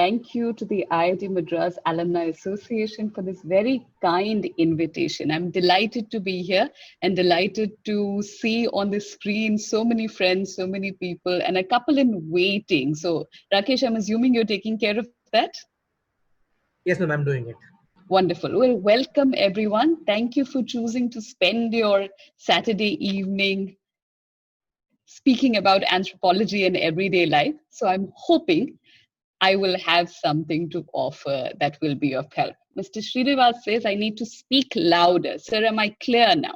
thank you to the IIT Madras Alumni Association for this very kind invitation. I'm delighted to be here and delighted to see on the screen so many friends, so many people, and a couple in waiting. So, Rakesh, I'm assuming you're taking care of that? Yes, ma'am, I'm doing it. Wonderful. Well, welcome everyone. Thank you for choosing to spend your Saturday evening speaking about anthropology and everyday life. So I'm hoping I will have something to offer that will be of help. Mr. Srinivas says, I need to speak louder. Sir, am I clear now?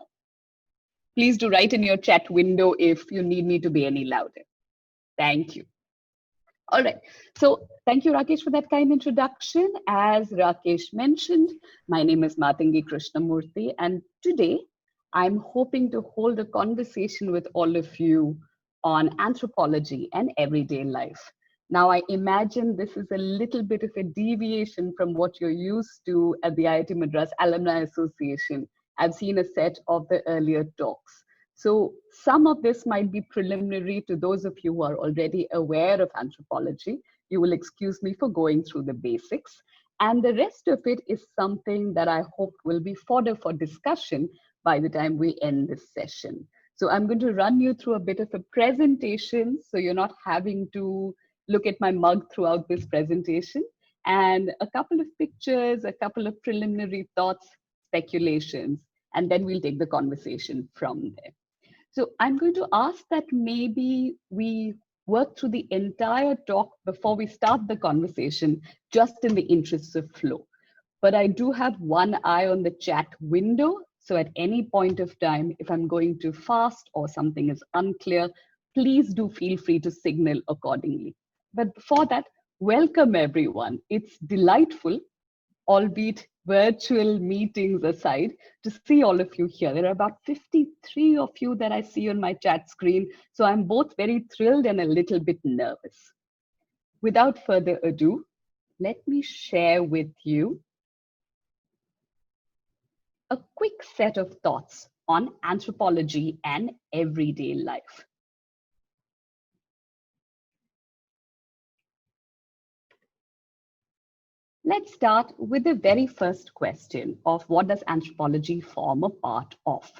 Please do write in your chat window if you need me to be any louder. Thank you. All right. So thank you, Rakesh, for that kind introduction. As Rakesh mentioned, my name is Mathangi Krishnamurthy, and today I'm hoping to hold a conversation with all of you on anthropology and everyday life. Now, I imagine this is a little bit of a deviation from what you're used to at the IIT Madras Alumni Association. I've seen a set of the earlier talks. So some of this might be preliminary to those of you who are already aware of anthropology. You will excuse me for going through the basics. And the rest of it is something that I hope will be fodder for discussion by the time we end this session. So I'm going to run you through a bit of a presentation, so you're not having to look at my mug throughout this presentation, and a couple of pictures, a couple of preliminary thoughts, speculations, and then we'll take the conversation from there. So I'm going to ask that maybe we work through the entire talk before we start the conversation, just in the interests of flow. But I do have one eye on the chat window. So at any point of time, if I'm going too fast or something is unclear, please do feel free to signal accordingly. But before that, welcome everyone. It's delightful, albeit virtual meetings aside, to see all of you here. There are about 53 of you that I see on my chat screen. So I'm both very thrilled and a little bit nervous. Without further ado, let me share with you a quick set of thoughts on anthropology and everyday life. Let's start with the very first question of what does anthropology form a part of?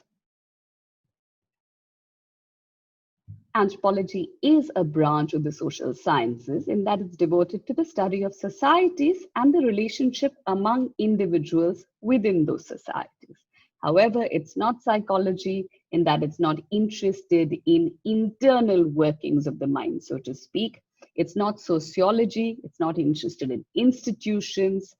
Anthropology is a branch of the social sciences in that it's devoted to the study of societies and the relationship among individuals within those societies. However, it's not psychology in that it's not interested in internal workings of the mind, so to speak. It's not sociology. It's not interested in institutions.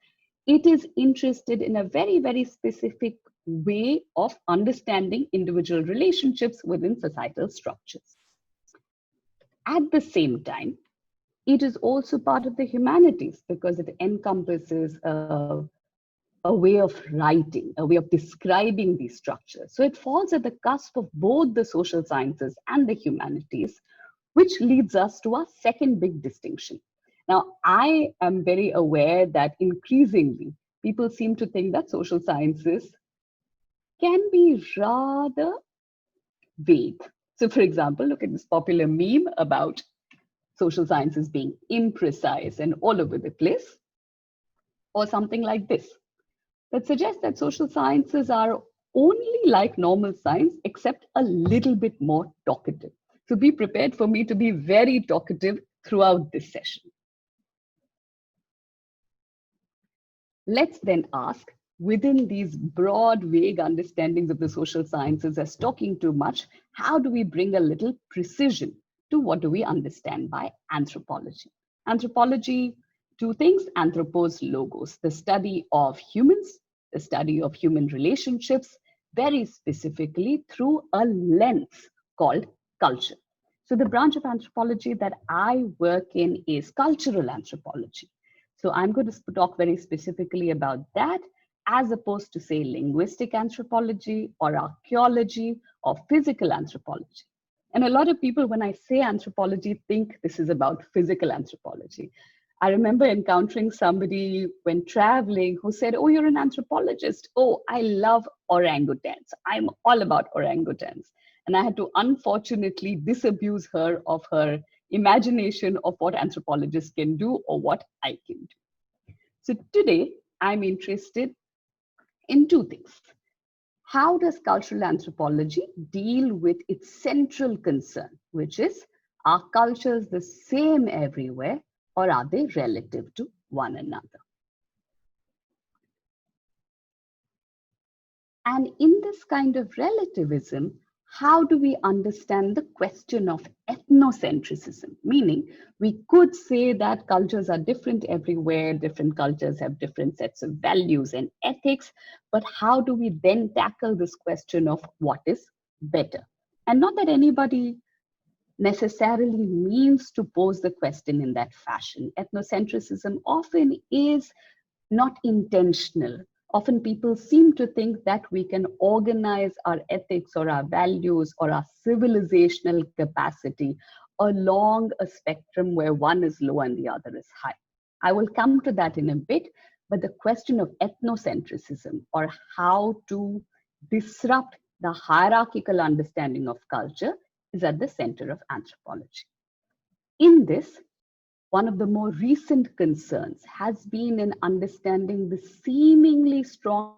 It is interested in a very, very specific way of understanding individual relationships within societal structures. At the same time, it is also part of the humanities because it encompasses a way of writing, a way of describing these structures. So it falls at the cusp of both the social sciences and the humanities, which leads us to our second big distinction. Now, I am very aware that increasingly people seem to think that social sciences can be rather vague. So, for example, look at this popular meme about social sciences being imprecise and all over the place, or something like this that suggests that social sciences are only like normal science, except a little bit more talkative. So be prepared for me to be very talkative throughout this session. Let's then ask, within these broad, vague understandings of the social sciences as talking too much, how do we bring a little precision to what do we understand by anthropology? Anthropology, two things: anthropos, logos, the study of humans, the study of human relationships, very specifically through a lens called culture. So the branch of anthropology that I work in is cultural anthropology. So I'm going to talk very specifically about that, as opposed to, say, linguistic anthropology or archaeology or physical anthropology. And a lot of people, when I say anthropology, think this is about physical anthropology. I remember encountering somebody when traveling who said, oh, you're an anthropologist. Oh, I love orangutans. I'm all about orangutans. And I had to unfortunately disabuse her of her imagination of what anthropologists can do or what I can do. So today, I'm interested in two things. How does cultural anthropology deal with its central concern, which is, are cultures the same everywhere or are they relative to one another? And in this kind of relativism, how do we understand the question of ethnocentrism? Meaning, we could say that cultures are different everywhere, different cultures have different sets of values and ethics, but how do we then tackle this question of what is better? And not that anybody necessarily means to pose the question in that fashion. Ethnocentrism often is not intentional. Often people seem to think that we can organize our ethics or our values or our civilizational capacity along a spectrum where one is low and the other is high. I will come to that in a bit, but the question of ethnocentrism or how to disrupt the hierarchical understanding of culture is at the center of anthropology. In this, one of the more recent concerns has been in understanding the seemingly strong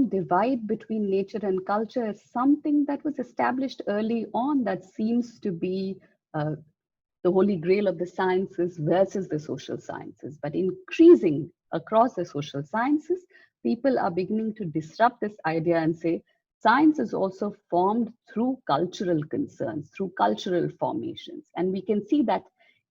divide between nature and culture is something that was established early on that seems to be the holy grail of the sciences versus the social sciences. But increasing across the social sciences, people are beginning to disrupt this idea and say, science is also formed through cultural concerns, through cultural formations. And we can see that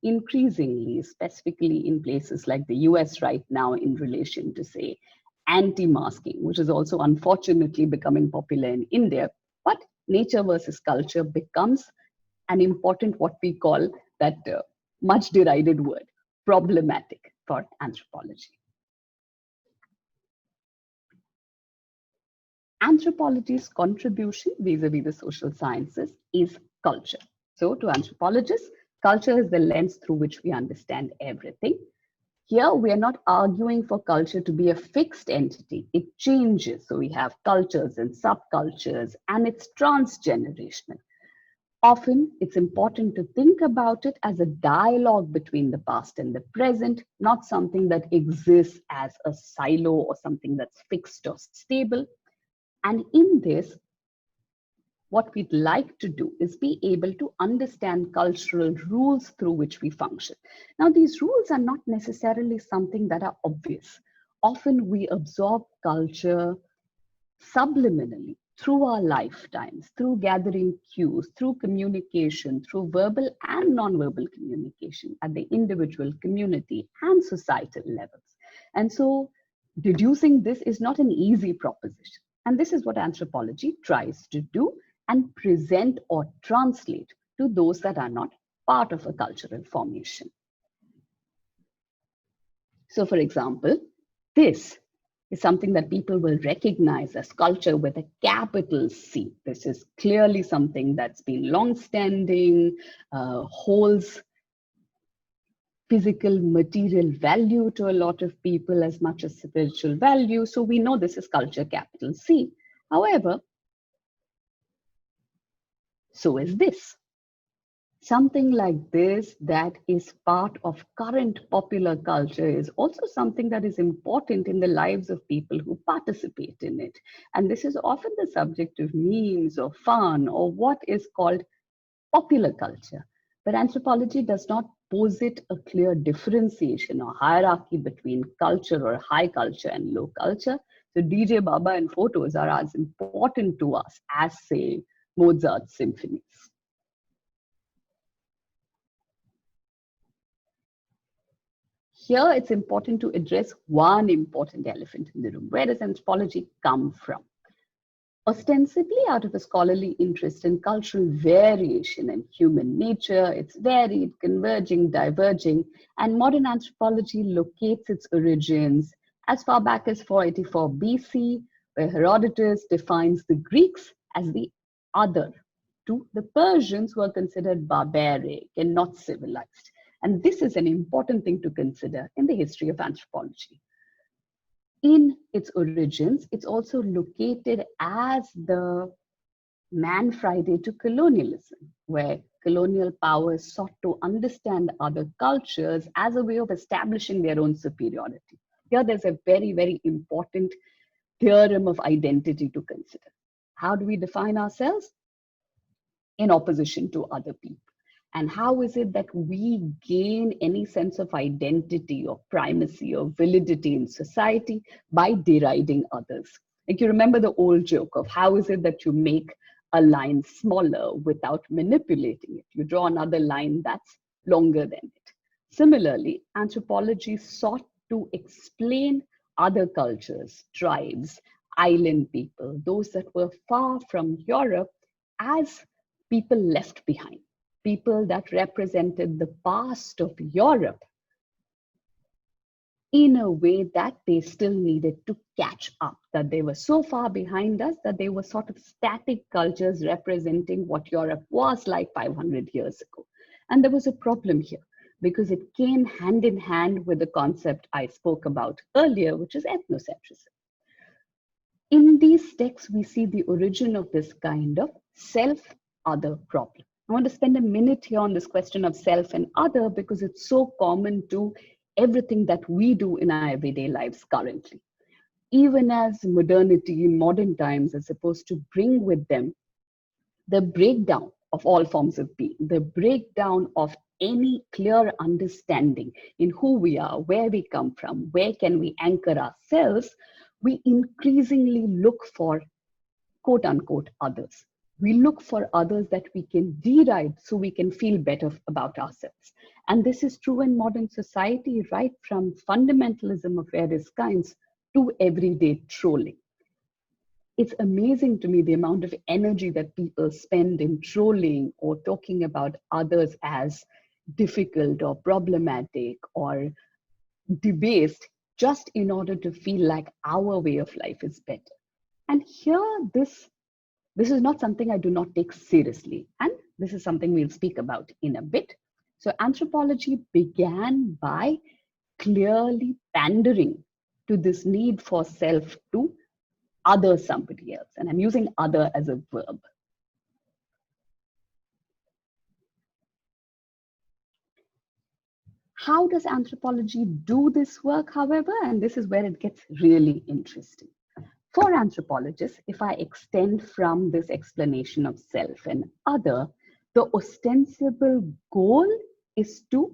increasingly, specifically in places like the US right now in relation to, say, anti-masking, which is also unfortunately becoming popular in India. But nature versus culture becomes an important, what we call that much derided word, problematic for anthropology. Anthropology's contribution vis-a-vis the social sciences is culture. So to anthropologists, culture is the lens through which we understand everything. Here, we are not arguing for culture to be a fixed entity. It changes. So we have cultures and subcultures, and it's transgenerational. Often, it's important to think about it as a dialogue between the past and the present, not something that exists as a silo or something that's fixed or stable. And in this, what we'd like to do is be able to understand cultural rules through which we function. Now, these rules are not necessarily something that are obvious. Often we absorb culture subliminally through our lifetimes, through gathering cues, through communication, through verbal and non-verbal communication at the individual, community, and societal levels. And so deducing this is not an easy proposition. And this is what anthropology tries to do and present or translate to those that are not part of a cultural formation. So for example, this is something that people will recognize as culture with a capital C. This is clearly something that's been long-standing, holds physical, material value to a lot of people as much as spiritual value. So we know this is culture, capital C. However, so is this. Something like this that is part of current popular culture is also something that is important in the lives of people who participate in it. And this is often the subject of memes or fun or what is called popular culture. But anthropology does not posit a clear differentiation or hierarchy between culture or high culture and low culture. So DJ Baba and photos are as important to us as, say, Mozart's symphonies. Here, it's important to address one important elephant in the room. Where does anthropology come from? Ostensibly out of a scholarly interest in cultural variation and human nature, it's varied, converging, diverging, and modern anthropology locates its origins as far back as 484 BC, where Herodotus defines the Greeks as the other to the Persians, who are considered barbaric and not civilized. And this is an important thing to consider in the history of anthropology. In its origins, it's also located as the Man Friday to colonialism, where colonial powers sought to understand other cultures as a way of establishing their own superiority. Here, there's a very, very important theorem of identity to consider. How do we define ourselves? In opposition to other people. And how is it that we gain any sense of identity or primacy or validity in society? By deriding others. Like, you remember the old joke of how is it that you make a line smaller without manipulating it? You draw another line that's longer than it. Similarly, anthropology sought to explain other cultures, tribes, island people, those that were far from Europe, as people left behind, people that represented the past of Europe in a way that they still needed to catch up, that they were so far behind us that they were sort of static cultures representing what Europe was like 500 years ago. And there was a problem here because it came hand in hand with the concept I spoke about earlier, which is ethnocentrism. In these texts, we see the origin of this kind of self-other problem. I want to spend a minute here on this question of self and other because it's so common to everything that we do in our everyday lives currently. Even as modernity, modern times, are supposed to bring with them the breakdown of all forms of being, the breakdown of any clear understanding in who we are, where we come from, where can we anchor ourselves, we increasingly look for quote unquote others. We look for others that we can deride so we can feel better about ourselves. And this is true in modern society, right from fundamentalism of various kinds to everyday trolling. It's amazing to me the amount of energy that people spend in trolling or talking about others as difficult or problematic or debased just in order to feel like our way of life is better. And here, this is not something I do not take seriously. And this is something we'll speak about in a bit. So anthropology began by clearly pandering to this need for self to other somebody else. And I'm using other as a verb. How does anthropology do this work, however? And this is where it gets really interesting. For anthropologists, if I extend from this explanation of self and other, the ostensible goal is to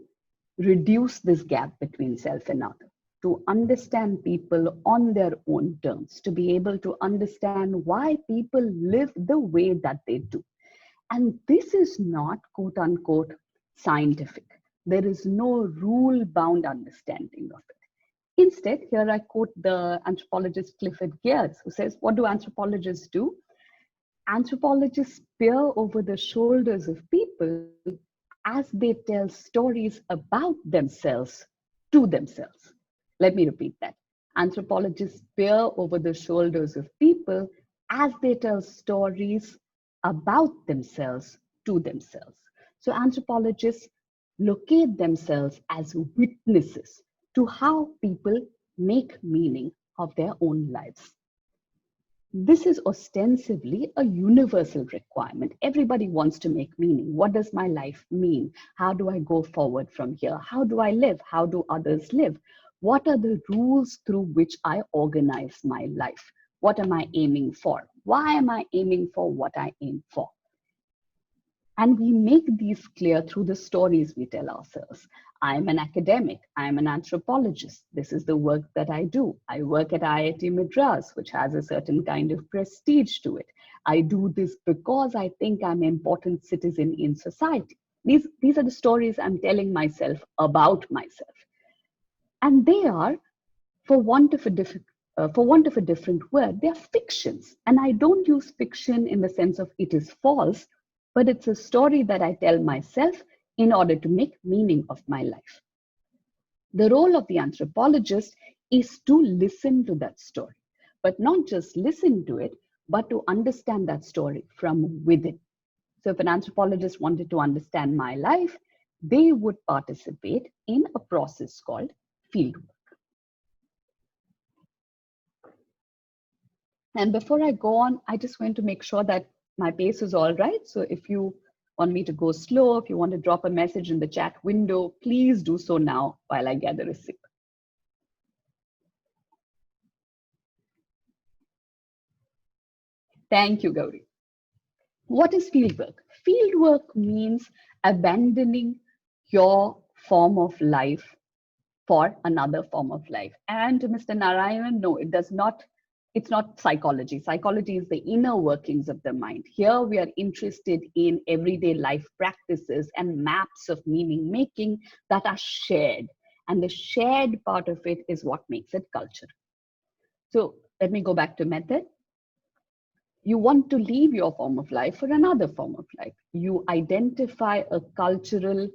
reduce this gap between self and other, to understand people on their own terms, to be able to understand why people live the way that they do. And this is not quote unquote scientific. There is no rule bound understanding of it. Instead, here I quote the anthropologist Clifford Geertz, who says, what do anthropologists do? Anthropologists peer over the shoulders of people as they tell stories about themselves to themselves. Let me repeat that. Anthropologists peer over the shoulders of people as they tell stories about themselves to themselves. So anthropologists locate themselves as witnesses to how people make meaning of their own lives. This is ostensibly a universal requirement. Everybody wants to make meaning. What does my life mean? How do I go forward from here? How do I live? How do others live? What are the rules through which I organize my life? What am I aiming for? Why am I aiming for what I aim for? And we make these clear through the stories we tell ourselves. I'm an academic. I'm an anthropologist. This is the work that I do. I work at IIT Madras, which has a certain kind of prestige to it. I do this because I think I'm an important citizen in society. These are the stories I'm telling myself about myself. And they are, for want of a different word, they are fictions. And I don't use fiction in the sense of it is false, but it's a story that I tell myself in order to make meaning of my life. The role of the anthropologist is to listen to that story, but not just listen to it, but to understand that story from within. So if an anthropologist wanted to understand my life, they would participate in a process called fieldwork. And before I go on, I just want to make sure that my pace is all right. So if you want me to go slow, if you want to drop a message in the chat window, please do so now while I gather a sip. Thank you, Gauri. What is fieldwork? Fieldwork means abandoning your form of life for another form of life. And to Mr. Narayanan, no, it does not. It's not psychology. Psychology is the inner workings of the mind. Here we are interested in everyday life practices and maps of meaning making that are shared. And the shared part of it is what makes it culture. So let me go back to method. You want to leave your form of life for another form of life. You identify a cultural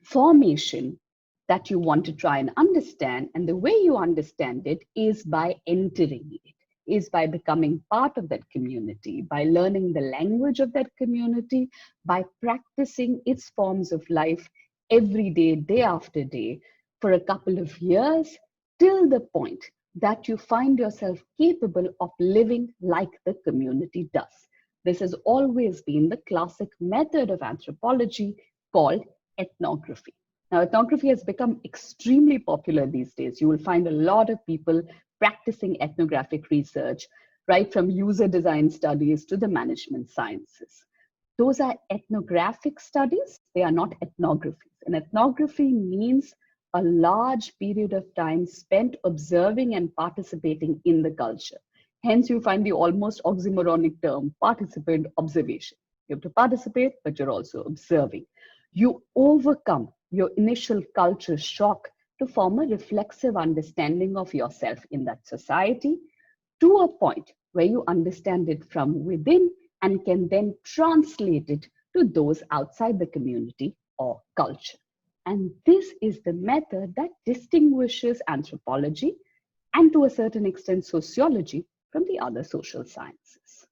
formation that you want to try and understand. And the way you understand it is by entering it, is by becoming part of that community, by learning the language of that community, by practicing its forms of life every day, day after day, for a couple of years, till the point that you find yourself capable of living like the community does. This has always been the classic method of anthropology called ethnography. Now, ethnography has become extremely popular these days. You will find a lot of people practicing ethnographic research, right from user design studies to the management sciences. Those are ethnographic studies, they are not ethnographies. And ethnography means a large period of time spent observing and participating in the culture. Hence, you find the almost oxymoronic term, participant observation. You have to participate, but you're also observing. You overcome your initial culture shock to form a reflexive understanding of yourself in that society to a point where you understand it from within and can then translate it to those outside the community or culture. And this is the method that distinguishes anthropology and to a certain extent sociology from the other social sciences.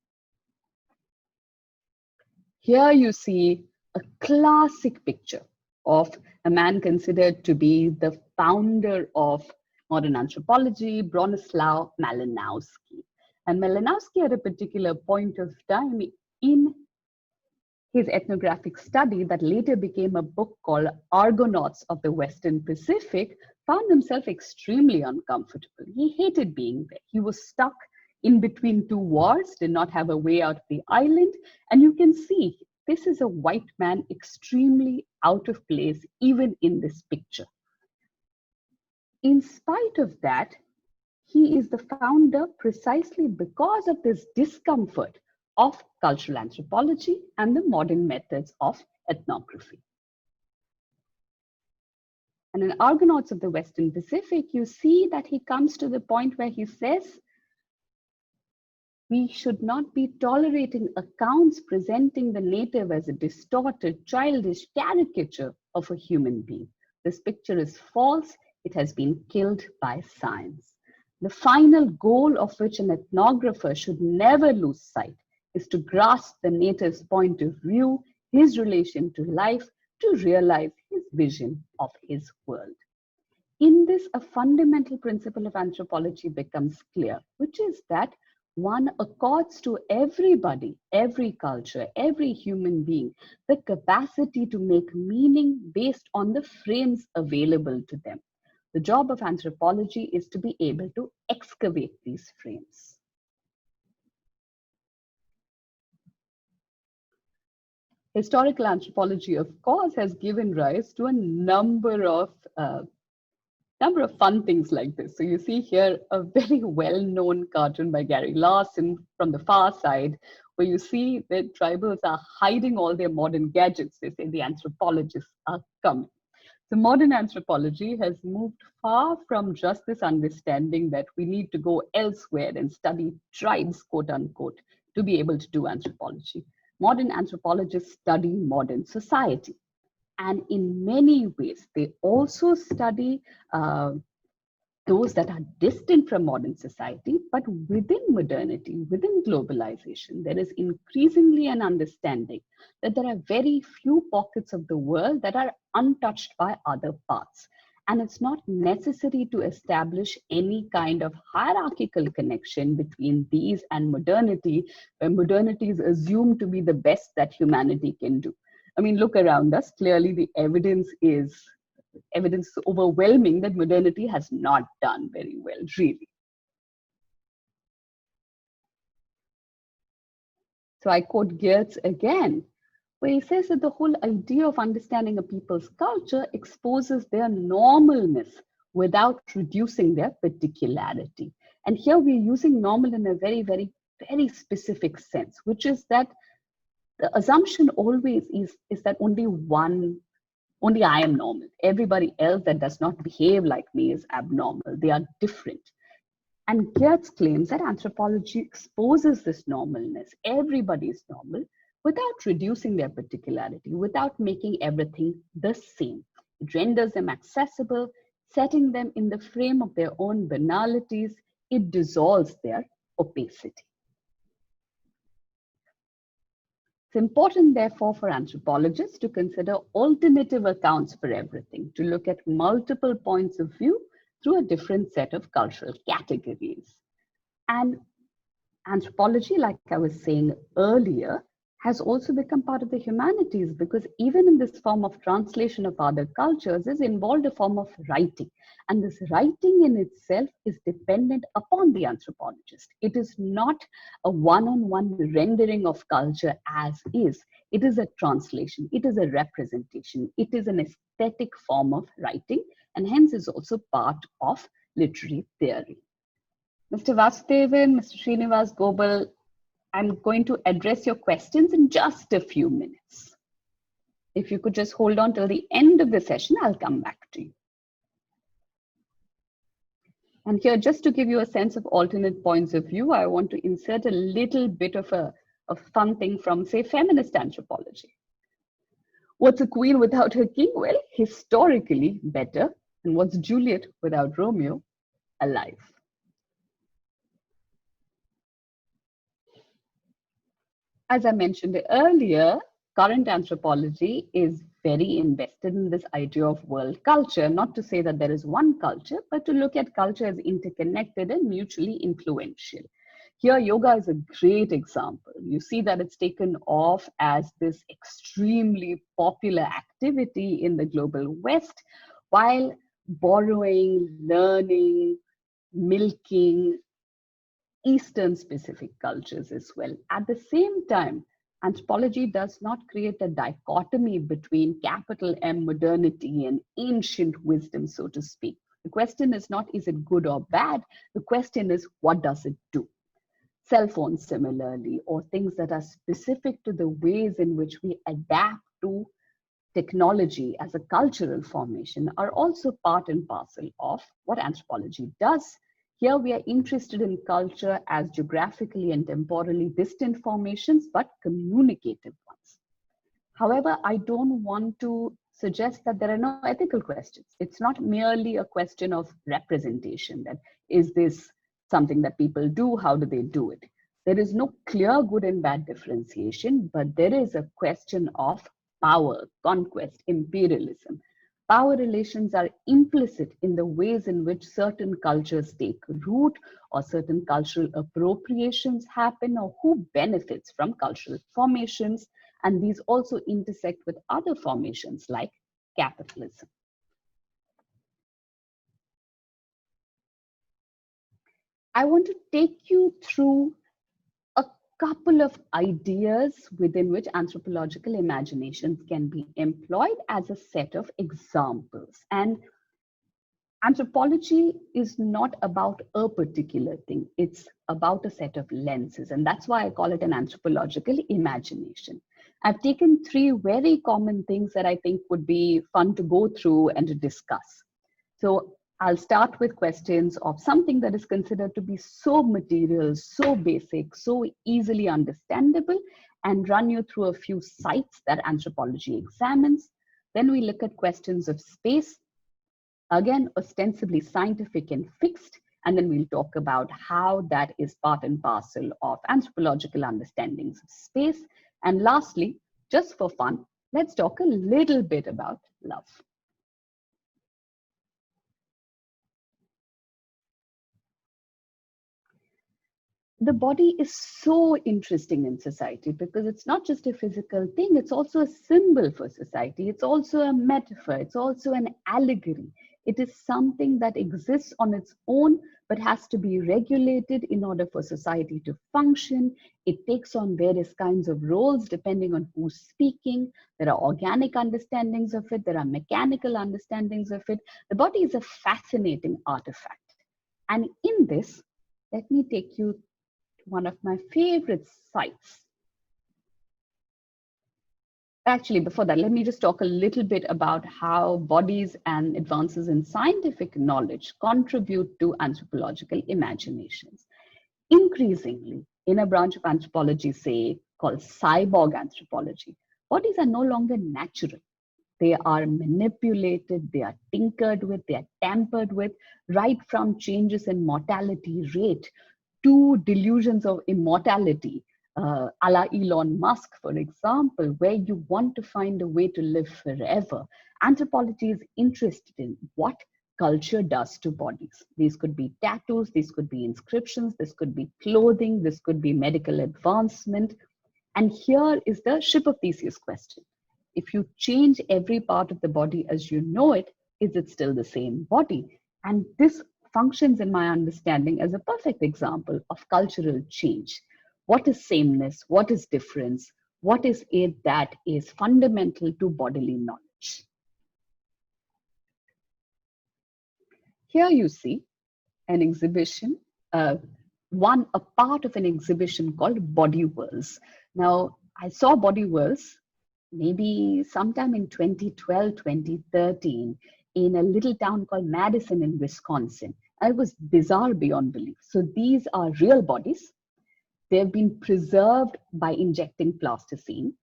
Here you see a classic picture of a man considered to be the founder of modern anthropology, Bronislaw Malinowski. And Malinowski, at a particular point of time in his ethnographic study that later became a book called Argonauts of the Western Pacific, found himself extremely uncomfortable. He hated being there. He was stuck in between two wars, did not have a way out of the island. And you can see this is a white man extremely out of place, even in this picture. In spite of that, he is the founder precisely because of this discomfort of cultural anthropology and the modern methods of ethnography. And in Argonauts of the Western Pacific, you see that he comes to the point where he says, we should not be tolerating accounts presenting the native as a distorted, childish caricature of a human being. This picture is false. It has been killed by science. The final goal of which an ethnographer should never lose sight is to grasp the native's point of view, his relation to life, to realize his vision of his world. In this, a fundamental principle of anthropology becomes clear, which is that one accords to everybody, every culture, every human being, the capacity to make meaning based on the frames available to them. The job of anthropology is to be able to excavate these frames. Historical anthropology, of course, has given rise to a number of fun things like this. So you see here a very well-known cartoon by Gary Larson from the far side, where you see that tribals are hiding all their modern gadgets. They say the anthropologists are coming. So modern anthropology has moved far from just this understanding that we need to go elsewhere and study tribes, quote unquote, to be able to do anthropology. Modern anthropologists study modern society. And in many ways, they also study those that are distant from modern society, but within modernity, within globalization, there is increasingly an understanding that there are very few pockets of the world that are untouched by other parts. And it's not necessary to establish any kind of hierarchical connection between these and modernity, where modernity is assumed to be the best that humanity can do. I mean, look around us. Clearly, the evidence is overwhelming that modernity has not done very well, really. So I quote Geertz again, where he says that the whole idea of understanding a people's culture exposes their normalness without reducing their particularity. And here we're using normal in a very, very, very specific sense, which is that the assumption always is that only I am normal. Everybody else that does not behave like me is abnormal. They are different. And Geertz claims that anthropology exposes this normalness. Everybody is normal without reducing their particularity, without making everything the same. It renders them accessible, setting them in the frame of their own banalities. It dissolves their opacity. It's important, therefore, for anthropologists to consider alternative accounts for everything, to look at multiple points of view through a different set of cultural categories. And anthropology, like I was saying earlier, has also become part of the humanities, because even in this form of translation of other cultures is involved a form of writing. And this writing in itself is dependent upon the anthropologist. It is not a one-on-one rendering of culture as is. It is a translation. It is a representation. It is an aesthetic form of writing, and hence is also part of literary theory. Mr. Vasudevan, Mr. Srinivas Gobal, I'm going to address your questions in just a few minutes. If you could just hold on till the end of the session, I'll come back to you. And here, just to give you a sense of alternate points of view, I want to insert a little bit of a fun thing from, say, feminist anthropology. What's a queen without her king? Well, historically better. And what's Juliet without Romeo? Alive. As I mentioned earlier, current anthropology is very invested in this idea of world culture, not to say that there is one culture, but to look at culture as interconnected and mutually influential. Here, yoga is a great example. You see that it's taken off as this extremely popular activity in the global West, while borrowing, learning, milking Eastern specific cultures as well. At the same time, anthropology does not create a dichotomy between capital M modernity and ancient wisdom, so to speak. The question is not, is it good or bad? The question is, what does it do? Cell phones, similarly, or things that are specific to the ways in which we adapt to technology as a cultural formation, are also part and parcel of what anthropology does. Here we are interested in culture as geographically and temporally distant formations, but communicative ones. However, I don't want to suggest that there are no ethical questions. It's not merely a question of representation, that is this something that people do, how do they do it? There is no clear good and bad differentiation, but there is a question of power, conquest, imperialism. Power relations are implicit in the ways in which certain cultures take root, or certain cultural appropriations happen, or who benefits from cultural formations. And these also intersect with other formations like capitalism. I want to take you through a couple of ideas within which anthropological imaginations can be employed as a set of examples. And anthropology is not about a particular thing, it's about a set of lenses. And that's why I call it an anthropological imagination. I've taken three very common things that I think would be fun to go through and to discuss. So I'll start with questions of something that is considered to be so material, so basic, so easily understandable, and run you through a few sites that anthropology examines. Then we look at questions of space, again, ostensibly scientific and fixed, and then we'll talk about how that is part and parcel of anthropological understandings of space. And lastly, just for fun, let's talk a little bit about love. the body is so interesting in society because it's not just a physical thing, it's also a symbol for society. It's also a metaphor, it's also an allegory. It is something that exists on its own but has to be regulated in order for society to function. It takes on various kinds of roles depending on who's speaking. There are organic understandings of it, there are mechanical understandings of it. The body is a fascinating artifact. And in this, let me take you one of my favorite sites. Actually, before that, let me just talk a little bit about how bodies and advances in scientific knowledge contribute to anthropological imaginations. Increasingly, in a branch of anthropology, say, called cyborg anthropology, bodies are no longer natural. They are manipulated, they are tinkered with, they are tampered with, right from changes in mortality rate to delusions of immortality, a la Elon Musk, for example, where you want to find a way to live forever. Anthropology is interested in what culture does to bodies. These could be tattoos, these could be inscriptions, this could be clothing, this could be medical advancement. And here is the ship of Theseus question. If you change every part of the body as you know it, is it still the same body? And this functions, in my understanding, as a perfect example of cultural change. What is sameness? What is difference? What is it that is fundamental to bodily knowledge? Here you see an exhibition, a part of an exhibition called Body Worlds. Now, I saw Body Worlds maybe sometime in 2012, 2013, in a little town called Madison in Wisconsin. And it was bizarre beyond belief. So these are real bodies. They've been preserved by injecting plasticine,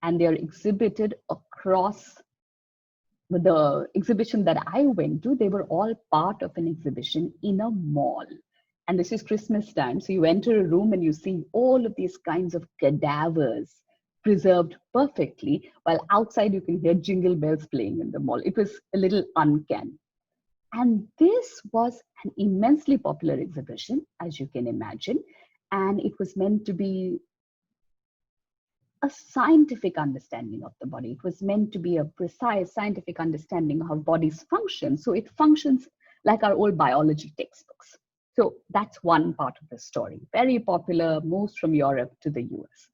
and they're exhibited across the exhibition that I went to. They were all part of an exhibition in a mall. And this is Christmas time. So you enter a room and you see all of these kinds of cadavers preserved perfectly, while outside you can hear jingle bells playing in the mall. It was a little uncanny. And this was an immensely popular exhibition, as you can imagine. And it was meant to be a scientific understanding of the body. It was meant to be a precise scientific understanding of how bodies function. So it functions like our old biology textbooks. So that's one part of the story. Very popular, moves from Europe to the US.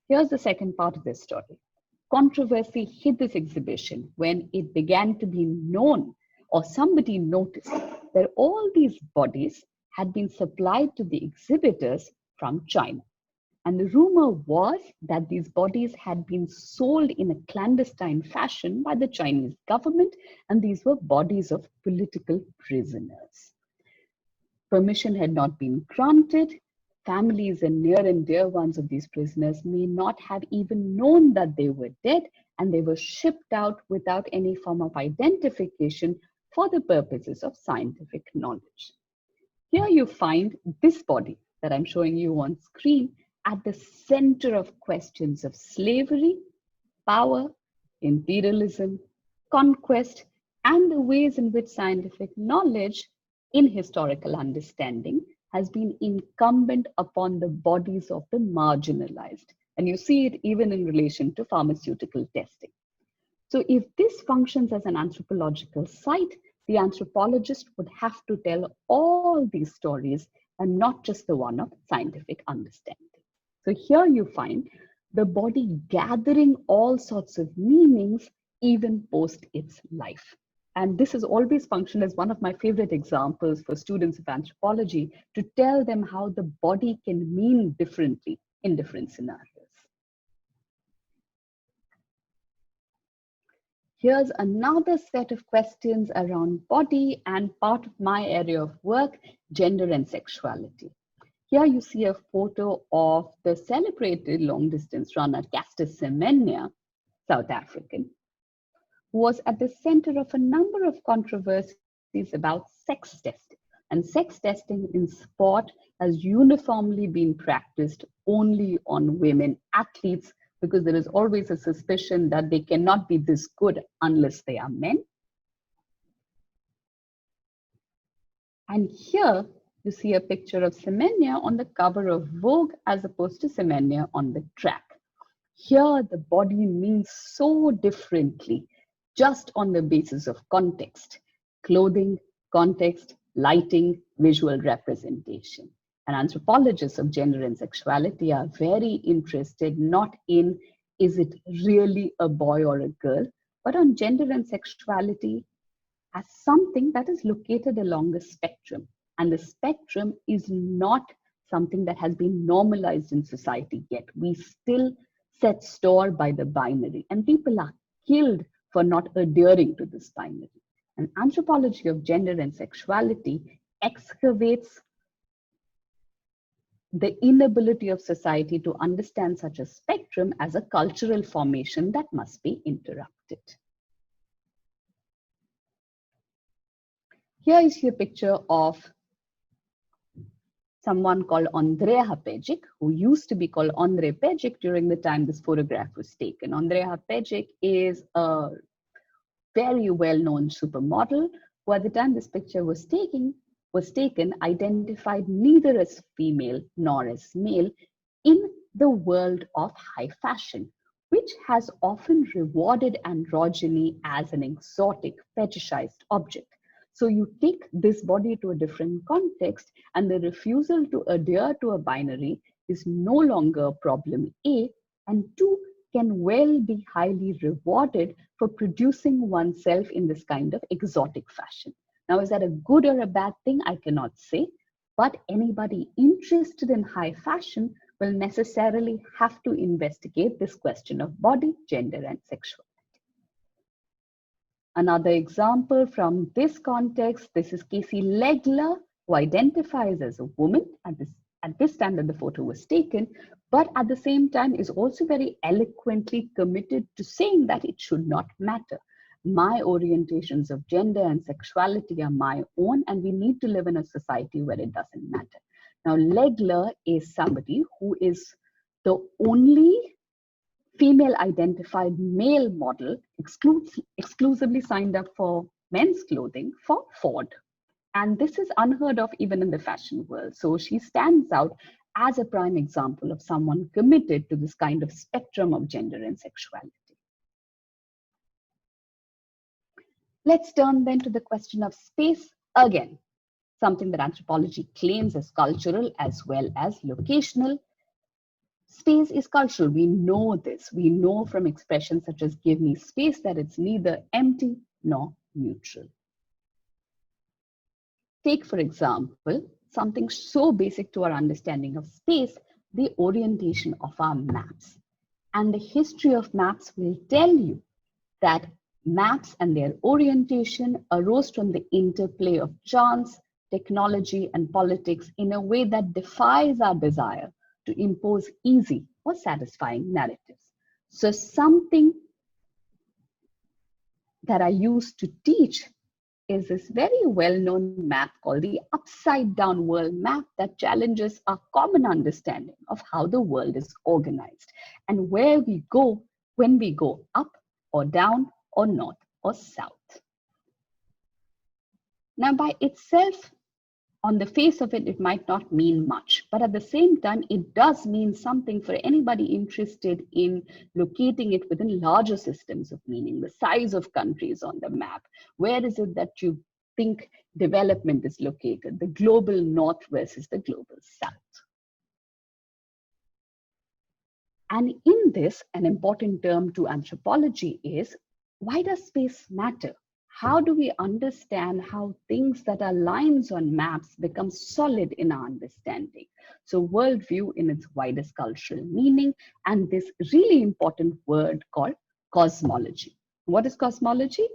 Here's the second part of this story. Controversy hit this exhibition when it began to be known, or somebody noticed, that all these bodies had been supplied to the exhibitors from China. And the rumor was that these bodies had been sold in a clandestine fashion by the Chinese government, and these were bodies of political prisoners. Permission had not been granted. Families and near and dear ones of these prisoners may not have even known that they were dead, and they were shipped out without any form of identification for the purposes of scientific knowledge. Here you find this body that I'm showing you on screen at the center of questions of slavery, power, imperialism, conquest, and the ways in which scientific knowledge in historical understanding has been incumbent upon the bodies of the marginalized. And you see it even in relation to pharmaceutical testing. So if this functions as an anthropological site, the anthropologist would have to tell all these stories and not just the one of scientific understanding. So here you find the body gathering all sorts of meanings even post its life. And this has always functioned as one of my favorite examples for students of anthropology, to tell them how the body can mean differently in different scenarios. Here's another set of questions around body and part of my area of work, gender and sexuality. Here you see a photo of the celebrated long-distance runner Caster Semenya, South African, who was at the center of a number of controversies about sex testing. And sex testing in sport has uniformly been practiced only on women athletes, because there is always a suspicion that they cannot be this good unless they are men. And here You see a picture of Semenya on the cover of Vogue as opposed to Semenya on the track. Here, the body means so differently, just on the basis of context, clothing, context, lighting, visual representation. And anthropologists of gender and sexuality are very interested not in is it really a boy or a girl, but on gender and sexuality as something that is located along a spectrum. And the spectrum is not something that has been normalized in society yet. We still set store by the binary, and people are killed for not adhering to this binary. And anthropology of gender and sexuality excavates the inability of society to understand such a spectrum as a cultural formation that must be interrupted. Here is your picture of someone called Andrea Pejic, who used to be called Andre Pejic during the time this photograph was taken. Andrea Pejic is a very well-known supermodel who at the time this picture was taken identified neither as female nor as male in the world of high fashion, which has often rewarded androgyny as an exotic, fetishized object. So you take this body to a different context, and the refusal to adhere to a binary is no longer a problem, A, and two, can well be highly rewarded for producing oneself in this kind of exotic fashion. Now, is that a good or a bad thing? I cannot say, but anybody interested in high fashion will necessarily have to investigate this question of body, gender, and sexuality. Another example from this context, this is Casey Legler, who identifies as a woman at this time that the photo was taken, but at the same time is also very eloquently committed to saying that it should not matter. My orientations of gender and sexuality are my own, and we need to live in a society where it doesn't matter. Now, Legler is somebody who is the only female identified male model exclusively signed up for men's clothing for Ford. And this is unheard of even in the fashion world. So she stands out as a prime example of someone committed to this kind of spectrum of gender and sexuality. Let's turn then to the question of space again, something that anthropology claims as cultural as well as locational. Space is cultural. We know this. We know from expressions such as give me space that it's neither empty nor neutral. Take, for example, something so basic to our understanding of space, the orientation of our maps. And the history of maps will tell you that maps and their orientation arose from the interplay of chance, technology, and politics in a way that defies our desire to impose easy or satisfying narratives. So something that I use to teach is this very well-known map called the upside down world map that challenges our common understanding of how the world is organized and where we go when we go up or down or north or south. Now, by itself, on the face of it, it might not mean much, but at the same time, it does mean something for anybody interested in locating it within larger systems of meaning, the size of countries on the map. Where is it that you think development is located, the global north versus the global south? And in this, an important term to anthropology is, why does space matter? How do we understand how things that are lines on maps become solid in our understanding? So worldview in its widest cultural meaning, and this really important word called cosmology. What is cosmology?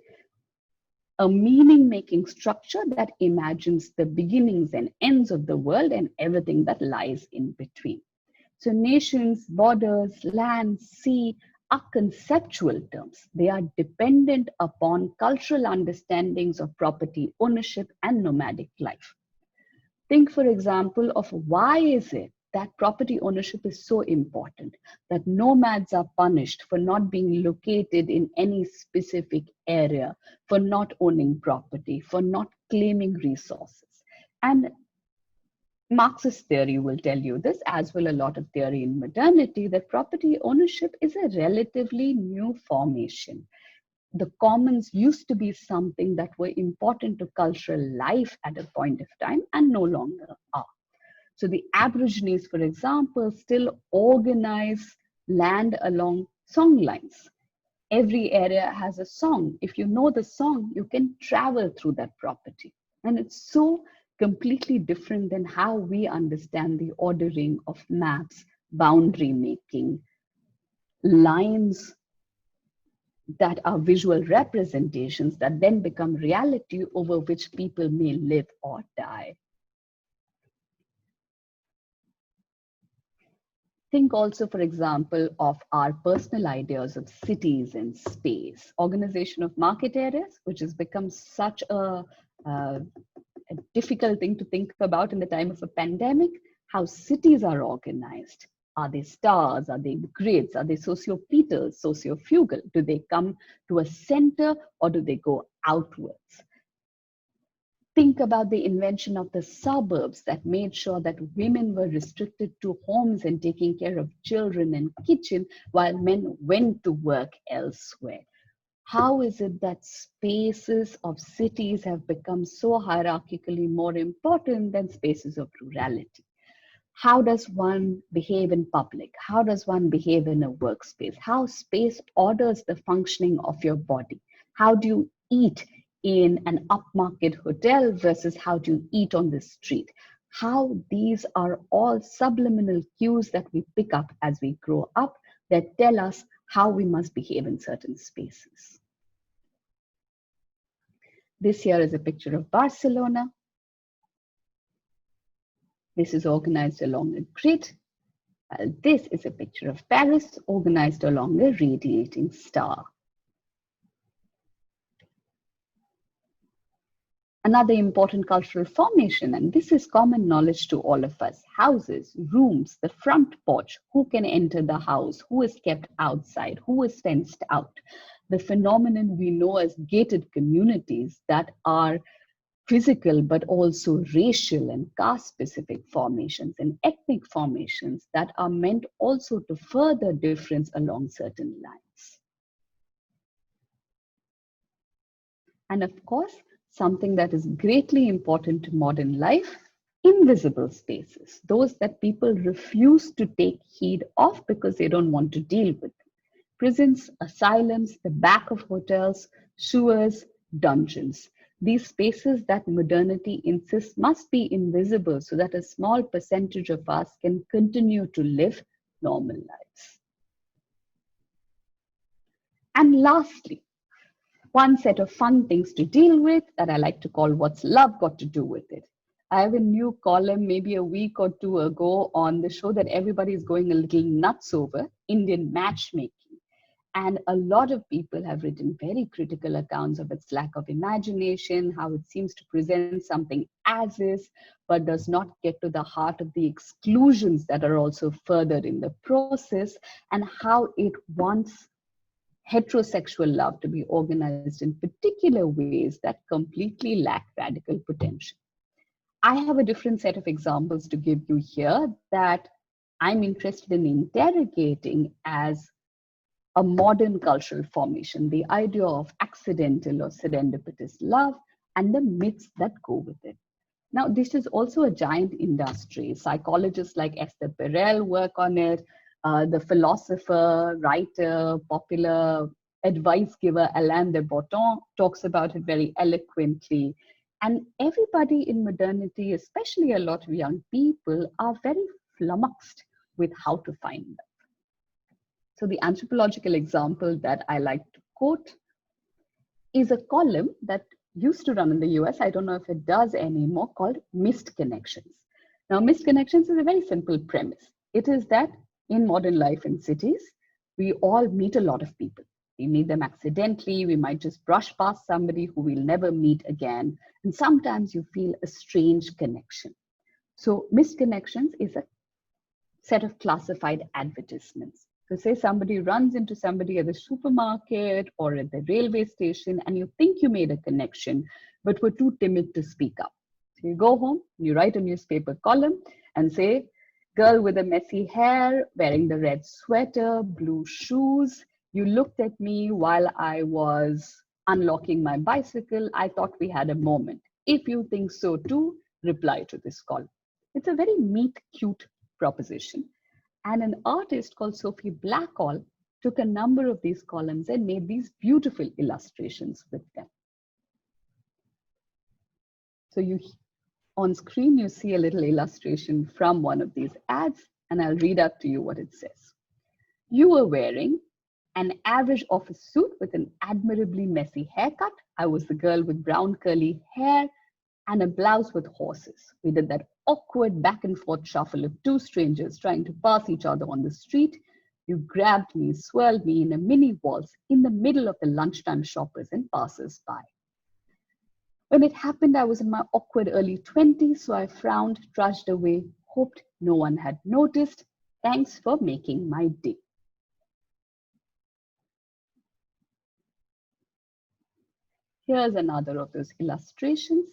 A meaning-making structure that imagines the beginnings and ends of the world and everything that lies in between. So nations, borders, land, sea, are conceptual terms. They are dependent upon cultural understandings of property ownership and nomadic life. Think, for example, of why is it that property ownership is so important, that nomads are punished for not being located in any specific area, for not owning property, for not claiming resources. And Marxist theory will tell you this, as will a lot of theory in modernity, that property ownership is a relatively new formation. The commons used to be something that were important to cultural life at a point of time and no longer are. So the Aborigines, for example, still organize land along song lines. Every area has a song. If you know the song, you can travel through that property. And it's so completely different than how we understand the ordering of maps, boundary making, lines that are visual representations that then become reality over which people may live or die. Think also, for example, of our personal ideas of cities and space, organization of market areas, which has become such a difficult thing to think about in the time of a pandemic, how cities are organized. Are they stars? Are they grids? Are they sociopetals, sociofugal? Do they come to a center or do they go outwards? Think about the invention of the suburbs that made sure that women were restricted to homes and taking care of children and kitchen while men went to work elsewhere. How is it that spaces of cities have become so hierarchically more important than spaces of rurality? How does one behave in public? How does one behave in a workspace? How space orders the functioning of your body? How do you eat in an upmarket hotel versus how do you eat on the street? How these are all subliminal cues that we pick up as we grow up that tell us how we must behave in certain spaces. This here is a picture of Barcelona. This is organized along a grid. This is a picture of Paris, organized along a radiating star. Another important cultural formation, and this is common knowledge to all of us: houses, rooms, the front porch, who can enter the house, who is kept outside, who is fenced out. The phenomenon we know as gated communities that are physical, but also racial and caste-specific formations and ethnic formations that are meant also to further difference along certain lines. And of course, something that is greatly important to modern life, invisible spaces, those that people refuse to take heed of because they don't want to deal with. Prisons, asylums, the back of hotels, sewers, dungeons. These spaces that modernity insists must be invisible so that a small percentage of us can continue to live normal lives. And lastly, one set of fun things to deal with that I like to call what's love got to do with it. I have a new column maybe a week or two ago on the show that everybody is going a little nuts over, Indian matchmaking. And a lot of people have written very critical accounts of its lack of imagination, how it seems to present something as is, but does not get to the heart of the exclusions that are also furthered in the process, and how it wants heterosexual love to be organized in particular ways that completely lack radical potential. I have a different set of examples to give you here that I'm interested in interrogating as a modern cultural formation, the idea of accidental or serendipitous love and the myths that go with it. Now, this is also a giant industry. Psychologists like Esther Perel work on it. The philosopher, writer, popular advice giver Alain de Botton talks about it very eloquently. And everybody in modernity, especially a lot of young people, are very flummoxed with how to find them. So the anthropological example that I like to quote is a column that used to run in the US, I don't know if it does anymore, called Missed Connections. Now, Missed Connections is a very simple premise. It is that in modern life in cities, we all meet a lot of people. We meet them accidentally. We might just brush past somebody who we'll never meet again. And sometimes you feel a strange connection. So Missed Connections is a set of classified advertisements. So say somebody runs into somebody at the supermarket or at the railway station and you think you made a connection, but were too timid to speak up. So you go home, you write a newspaper column and say, girl with a messy hair, wearing the red sweater, blue shoes. You looked at me while I was unlocking my bicycle. I thought we had a moment. If you think so too, reply to this column. It's a very meet cute proposition. And an artist called Sophie Blackall took a number of these columns and made these beautiful illustrations with them. So on screen, you see a little illustration from one of these ads, and I'll read out to you what it says. You were wearing an average office suit with an admirably messy haircut. I was the girl with brown curly hair and a blouse with horses. We did that awkward back and forth shuffle of two strangers trying to pass each other on the street. You grabbed me, swirled me in a mini waltz in the middle of the lunchtime shoppers and passers-by. When it happened, I was in my awkward early 20s, so I frowned, trudged away, hoped no one had noticed. Thanks for making my day. Here's another of those illustrations.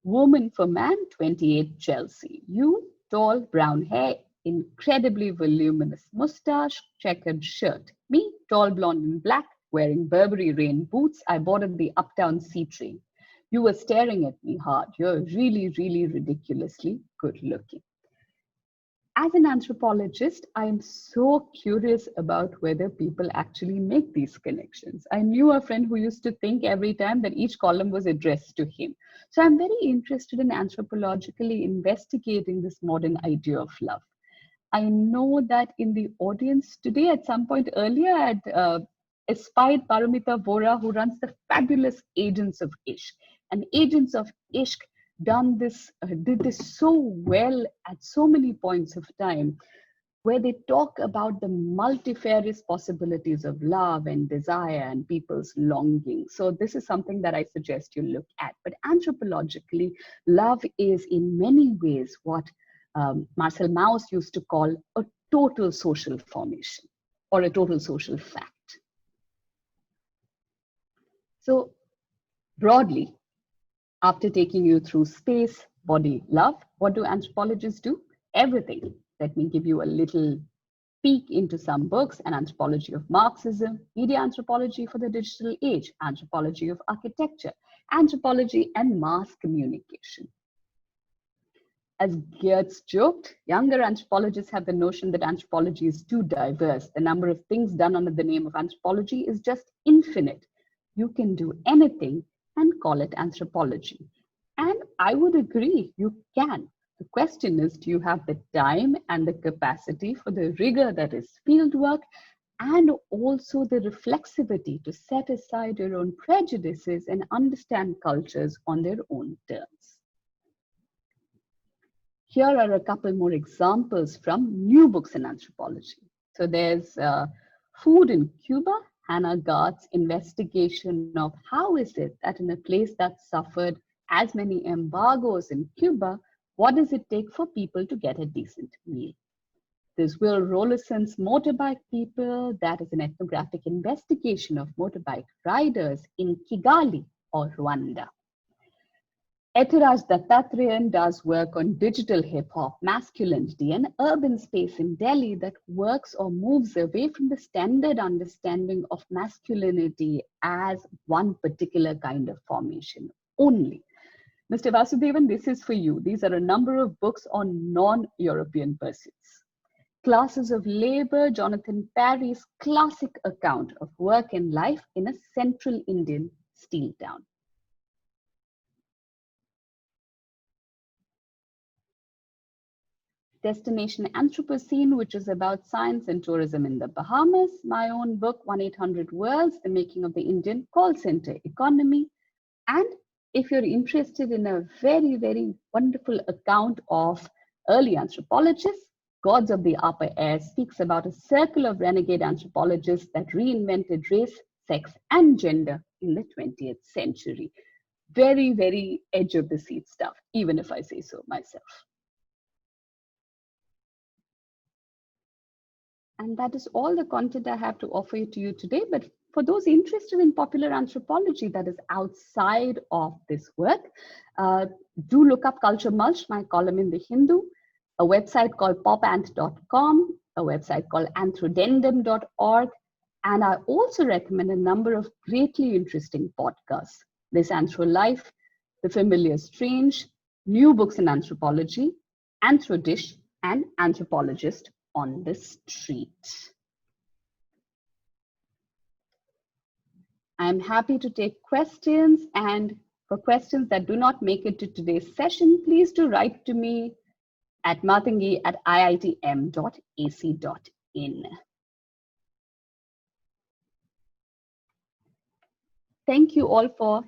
Woman for man, 28, Chelsea. You, tall, brown hair, incredibly voluminous mustache, checkered shirt. Me, tall, blonde and black, wearing Burberry rain boots. I boarded the Uptown C train. You were staring at me hard. You're really, really ridiculously good looking. As an anthropologist, I am so curious about whether people actually make these connections. I knew a friend who used to think every time that each column was addressed to him. So I'm very interested in anthropologically investigating this modern idea of love. I know that in the audience today, at some point earlier, I had espied Paramita Vora, who runs the fabulous Agents of Ishq. And Agents of Ishq did this so well at so many points of time, where they talk about the multifarious possibilities of love and desire and people's longing. So this is something that I suggest you look at. But anthropologically, love is in many ways what Marcel Mauss used to call a total social formation or a total social fact. So broadly, after taking you through space, body, love, what do anthropologists do? Everything. Let me give you a little peek into some books: An Anthropology of Marxism, Media Anthropology for the Digital Age, Anthropology of Architecture, Anthropology and Mass Communication. As Geertz joked, younger anthropologists have the notion that anthropology is too diverse. The number of things done under the name of anthropology is just infinite. You can do anything and call it anthropology. And I would agree, you can. The question is, do you have the time and the capacity for the rigor that is fieldwork, and also the reflexivity to set aside your own prejudices and understand cultures on their own terms? Here are a couple more examples from new books in anthropology. So there's Food in Cuba, Hannah Garth's investigation of how is it that in a place that suffered as many embargoes in Cuba, what does it take for people to get a decent meal? There's Will Rollison's Motorbike People, that is an ethnographic investigation of motorbike riders in Kigali or Rwanda. Etiraj Dattatreyan does work on digital hip-hop, masculinity, and urban space in Delhi that works or moves away from the standard understanding of masculinity as one particular kind of formation only. Mr. Vasudevan, this is for you. These are a number of books on non-European pursuits. Classes of Labor, Jonathan Parry's classic account of work and life in a central Indian steel town. Destination Anthropocene, which is about science and tourism in the Bahamas. My own book, 1-800-Worlds, The Making of the Indian Call Center Economy. And if you're interested in a very, very wonderful account of early anthropologists, Gods of the Upper Air speaks about a circle of renegade anthropologists that reinvented race, sex, and gender in the 20th century. Very, very edge of the seat stuff, even if I say so myself. And that is all the content I have to offer to you today. But for those interested in popular anthropology that is outside of this work, do look up Culture Mulch, my column in the Hindu, a website called popanth.com, a website called anthrodendum.org, and I also recommend a number of greatly interesting podcasts. This Anthro Life, The Familiar Strange, New Books in Anthropology, Anthrodish, and Anthropologist on the Street. I'm happy to take questions, and for questions that do not make it to today's session, please do write to me at mathangi@iitm.ac.in. Thank you all for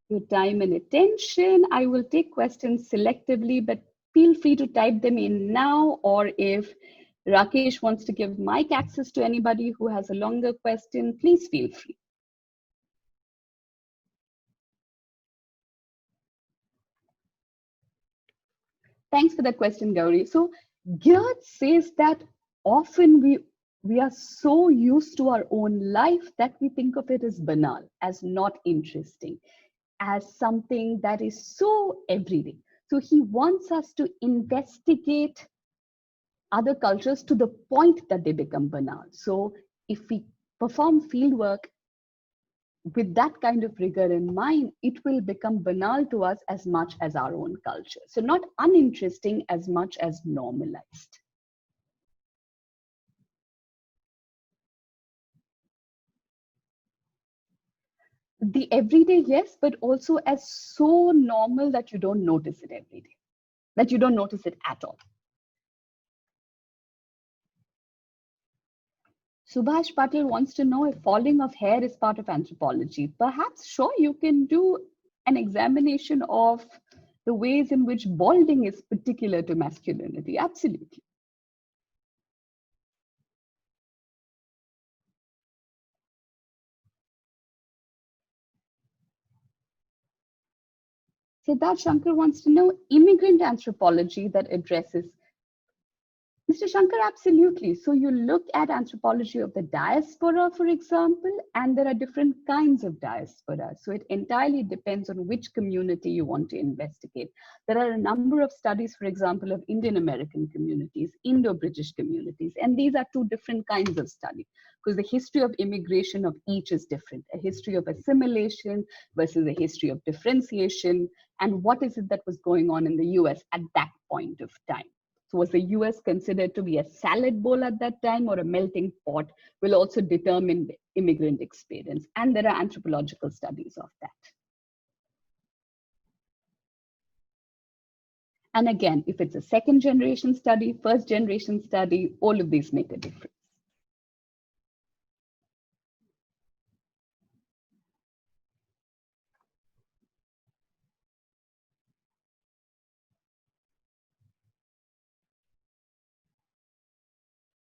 your time and attention. I will take questions selectively, but feel free to type them in now, or if Rakesh wants to give mic access to anybody who has a longer question, please feel free. Thanks for that question, Gauri. So Geert says that often we are so used to our own life that we think of it as banal, as not interesting, as something that is so everyday. So he wants us to investigate other cultures to the point that they become banal. So if we perform fieldwork with that kind of rigor in mind, it will become banal to us as much as our own culture. So not uninteresting as much as normalized. The everyday, yes, but also as so normal that you don't notice it every day, that you don't notice it at all. Subhash Patel wants to know if falling of hair is part of anthropology. Perhaps, sure, you can do an examination of the ways in which balding is particular to masculinity. Absolutely. Siddharth Shankar wants to know immigrant anthropology that addresses. Mr. Shankar, absolutely. So you look at anthropology of the diaspora, for example, and there are different kinds of diaspora. So it entirely depends on which community you want to investigate. There are a number of studies, for example, of Indian American communities, Indo-British communities, and these are two different kinds of study because the history of immigration of each is different. A history of assimilation versus a history of differentiation, and what is it that was going on in the US at that point of time. So was the US considered to be a salad bowl at that time or a melting pot will also determine the immigrant experience. And there are anthropological studies of that. And again, if it's a second generation study, first generation study, all of these make a difference.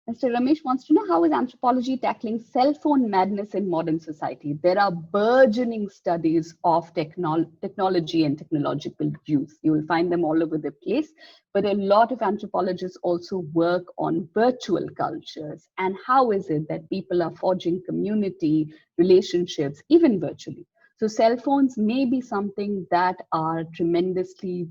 Mr. Ramesh wants to know, how is anthropology tackling cell phone madness in modern society? There are burgeoning studies of technology and technological use. You will find them all over the place, but a lot of anthropologists also work on virtual cultures and how is it that people are forging community relationships, even virtually. So cell phones may be something that are tremendously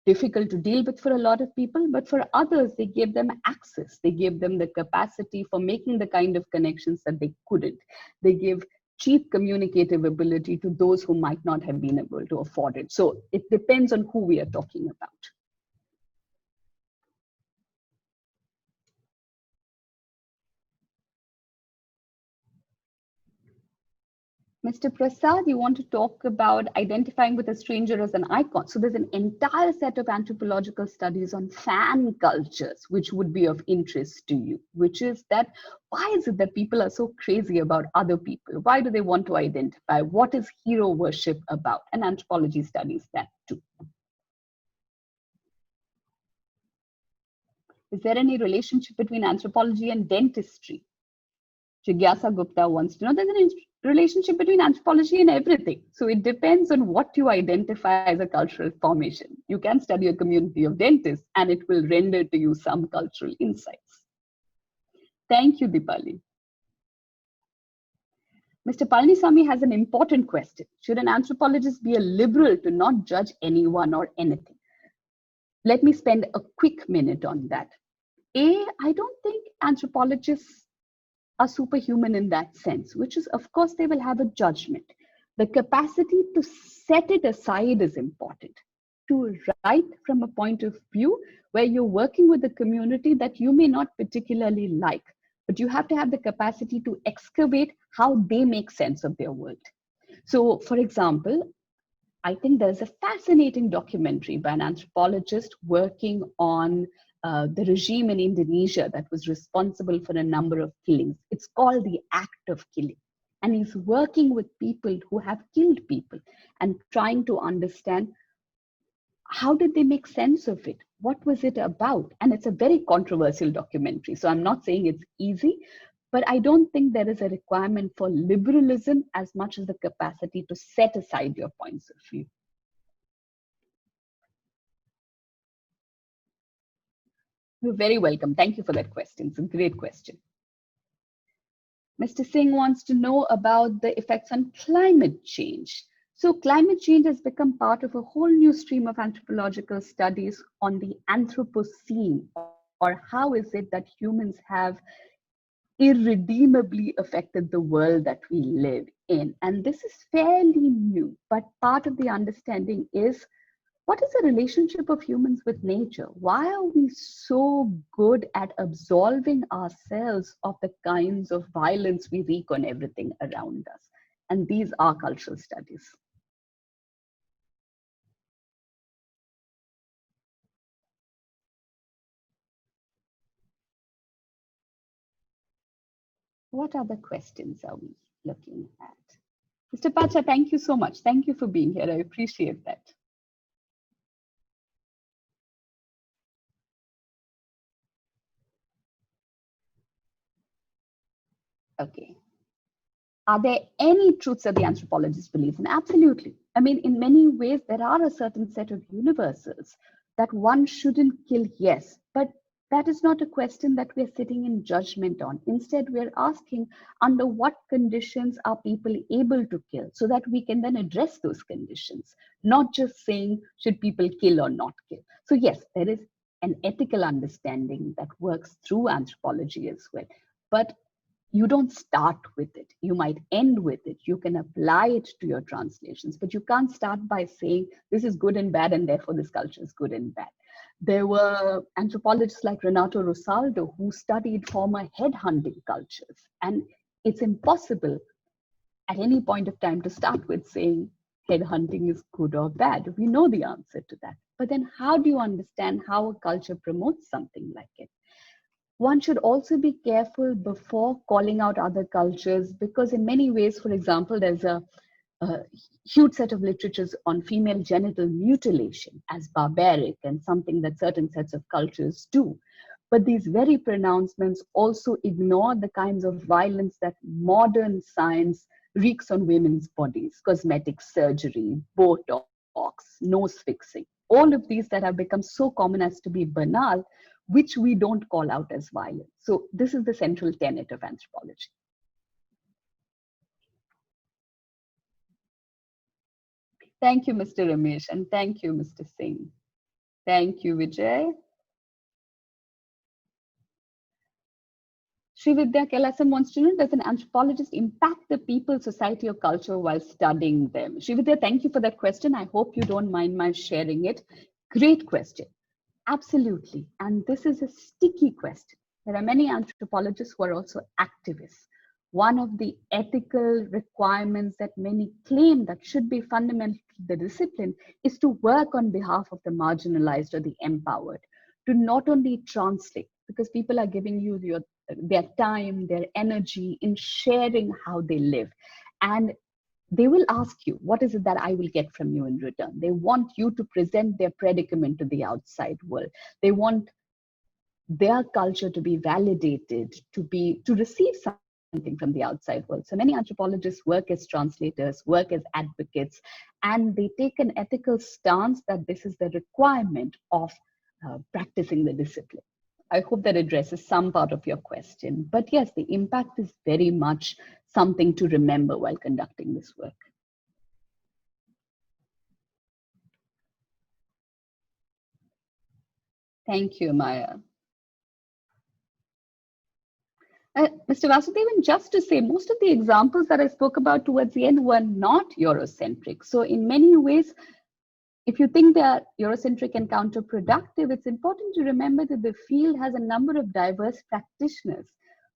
difficult to deal with for a lot of people, but for others, they gave them access. They gave them the capacity for making the kind of connections that they couldn't. They give cheap communicative ability to those who might not have been able to afford it. So it depends on who we are talking about. Mr. Prasad, you want to talk about identifying with a stranger as an icon. So there's an entire set of anthropological studies on fan cultures, which would be of interest to you, which is that why is it that people are so crazy about other people? Why do they want to identify? What is hero worship about? And anthropology studies that too. Is there any relationship between anthropology and dentistry? Jigyasa Gupta wants to know, there's an relationship between anthropology and everything. So it depends on what you identify as a cultural formation. You can study a community of dentists and it will render to you some cultural insights. Thank you, Dipali. Mr. Palanisamy has an important question. Should an anthropologist be a liberal to not judge anyone or anything? Let me spend a quick minute on that. I don't think anthropologists are superhuman in that sense, which is, of course, they will have a judgment. The capacity to set it aside is important. To write from a point of view where you're working with a community that you may not particularly like, but you have to have the capacity to excavate how they make sense of their world. So, for example, I think there's a fascinating documentary by an anthropologist working on the regime in Indonesia that was responsible for a number of killings. It's called The Act of Killing. And he's working with people who have killed people and trying to understand how did they make sense of it? What was it about? And it's a very controversial documentary. So I'm not saying it's easy, but I don't think there is a requirement for liberalism as much as the capacity to set aside your points of view. You're very welcome. Thank you for that question. It's a great question. Mr. Singh wants to know about the effects on climate change. So climate change has become part of a whole new stream of anthropological studies on the Anthropocene, or how is it that humans have irredeemably affected the world that we live in. And this is fairly new, but part of the understanding is, what is the relationship of humans with nature? Why are we so good at absolving ourselves of the kinds of violence we wreak on everything around us? And these are cultural studies. What other questions are we looking at? Mr. Pacha, thank you so much. Thank you for being here. I appreciate that. Okay. Are there any truths that the anthropologist believes in? Absolutely. I mean, in many ways, there are a certain set of universals that one shouldn't kill, yes, but that is not a question that we're sitting in judgment on. Instead, we're asking under what conditions are people able to kill so that we can then address those conditions, not just saying, should people kill or not kill? So yes, there is an ethical understanding that works through anthropology as well. But you don't start with it. You might end with it. You can apply it to your translations, but you can't start by saying this is good and bad, and therefore this culture is good and bad. There were anthropologists like Renato Rosaldo who studied former headhunting cultures. And it's impossible at any point of time to start with saying headhunting is good or bad. We know the answer to that. But then how do you understand how a culture promotes something like it? One should also be careful before calling out other cultures, because in many ways, for example, there's a huge set of literatures on female genital mutilation as barbaric and something that certain sets of cultures do. But these very pronouncements also ignore the kinds of violence that modern science wreaks on women's bodies: cosmetic surgery, Botox, nose fixing, all of these that have become so common as to be banal, which we don't call out as violent. So this is the central tenet of anthropology. Thank you, Mr. Ramesh, and thank you, Mr. Singh. Thank you, Vijay. Srividya Kailasam wants to know, does an anthropologist impact the people, society, or culture while studying them? Srividya, thank you for that question. I hope you don't mind my sharing it. Great question. Absolutely. And this is a sticky question. There are many anthropologists who are also activists. One of the ethical requirements that many claim that should be fundamental to the discipline is to work on behalf of the marginalized or the empowered, to not only translate, because people are giving you their time, their energy in sharing how they live. And they will ask you, what is it that I will get from you in return? They want you to present their predicament to the outside world. They want their culture to be validated, to receive something from the outside world. So many anthropologists work as translators, work as advocates, and they take an ethical stance that this is the requirement of practicing the discipline. I hope that addresses some part of your question. But yes, the impact is very much something to remember while conducting this work. Thank you, Maya. Mr. Vasudevan, just to say, most of the examples that I spoke about towards the end were not Eurocentric. So in many ways, if you think they are Eurocentric and counterproductive, it's important to remember that the field has a number of diverse practitioners.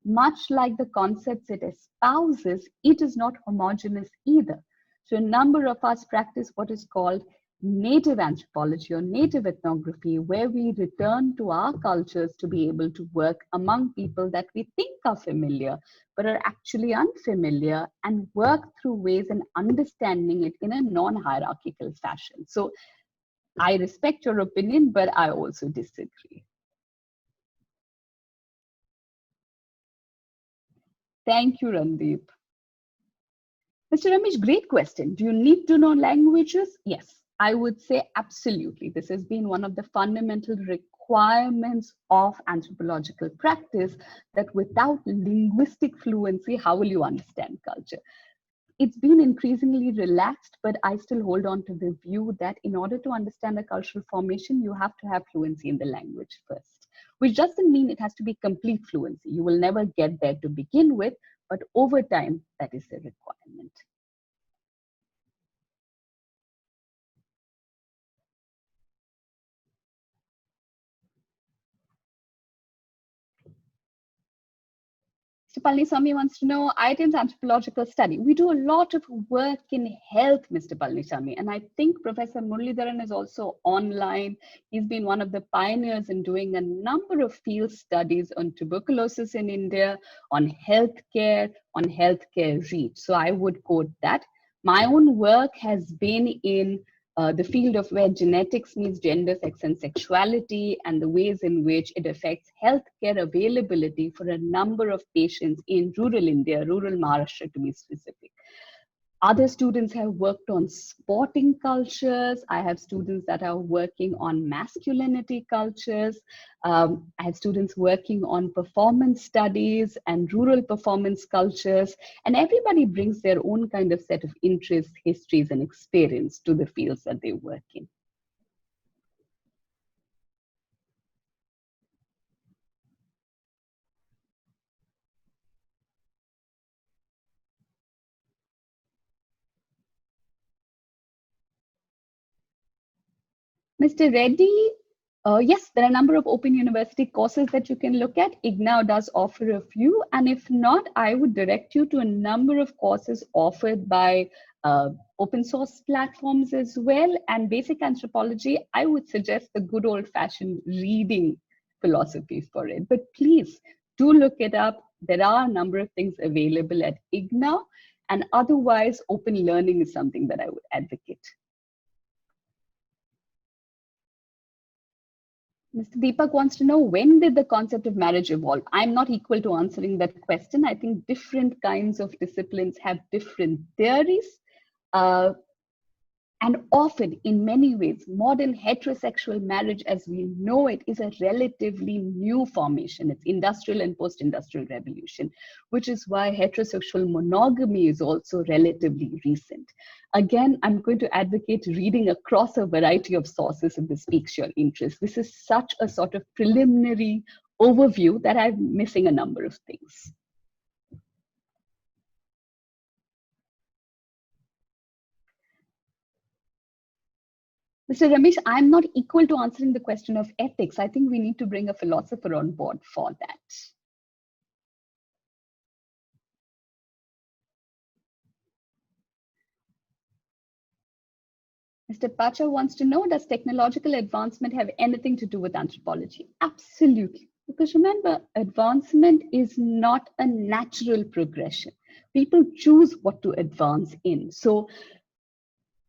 Much like the concepts it espouses, it is not homogeneous either. So a number of us practice what is called native anthropology or native ethnography, where we return to our cultures to be able to work among people that we think are familiar, but are actually unfamiliar, and work through ways and understanding it in a non-hierarchical fashion. So I respect your opinion, but I also disagree. Thank you, Randeep. Mr. Ramesh, great question. Do you need to know languages? Yes, I would say absolutely. This has been one of the fundamental requirements of anthropological practice, that without linguistic fluency, how will you understand culture? It's been increasingly relaxed, but I still hold on to the view that in order to understand a cultural formation, you have to have fluency in the language first, which doesn't mean it has to be complete fluency. You will never get there to begin with, but over time, that is a requirement. So Palniswamy wants to know, IIT's anthropological study. We do a lot of work in health, Mr. Palniswamy, and I think Professor Muralidharan is also online. He's been one of the pioneers in doing a number of field studies on tuberculosis in India, on healthcare reach. So I would quote that. My own work has been in the field of where genetics meets gender, sex, and sexuality, and the ways in which it affects healthcare availability for a number of patients in rural India, rural Maharashtra to be specific. Other students have worked on sporting cultures. I have students that are working on masculinity cultures. I have students working on performance studies and rural performance cultures. And everybody brings their own kind of set of interests, histories, and experience to the fields that they work in. Mr. Reddy, yes, there are a number of open university courses that you can look at. IGNOU does offer a few, and if not, I would direct you to a number of courses offered by open source platforms as well. And basic anthropology, I would suggest the good old fashioned reading philosophy for it. But please do look it up. There are a number of things available at IGNOU, and otherwise, open learning is something that I would advocate. Mr. Deepak wants to know, when did the concept of marriage evolve? I'm not equal to answering that question. I think different kinds of disciplines have different theories. And often, in many ways, modern heterosexual marriage as we know it is a relatively new formation. It's industrial and post-industrial revolution, which is why heterosexual monogamy is also relatively recent. Again, I'm going to advocate reading across a variety of sources if this piques your interest. This is such a sort of preliminary overview that I'm missing a number of things. Mr. Ramesh, I'm not equal to answering the question of ethics. I think we need to bring a philosopher on board for that. Mr. Pacha wants to know, does technological advancement have anything to do with anthropology? Absolutely. Because remember, advancement is not a natural progression. People choose what to advance in. So,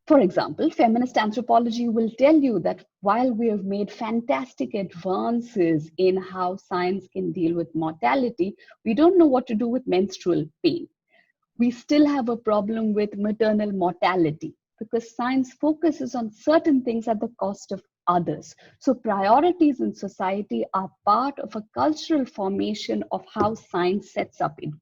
for example, feminist anthropology will tell you that while we have made fantastic advances in how science can deal with mortality, we don't know what to do with menstrual pain. We still have a problem with maternal mortality because science focuses on certain things at the cost of others. So priorities in society are part of a cultural formation of how science sets up its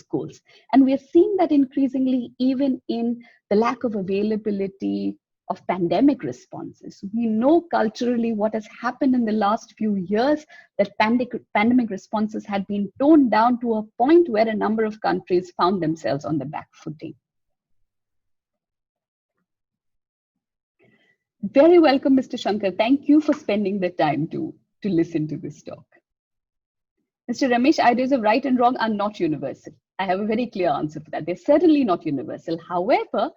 goals. And we are seeing that increasingly even in the lack of availability of pandemic responses. We know culturally what has happened in the last few years, that pandemic responses had been toned down to a point where a number of countries found themselves on the back footing. Very welcome, Mr. Shankar. Thank you for spending the time to listen to this talk. Mr. Ramesh, ideas of right and wrong are not universal. I have a very clear answer for that. They're certainly not universal. However,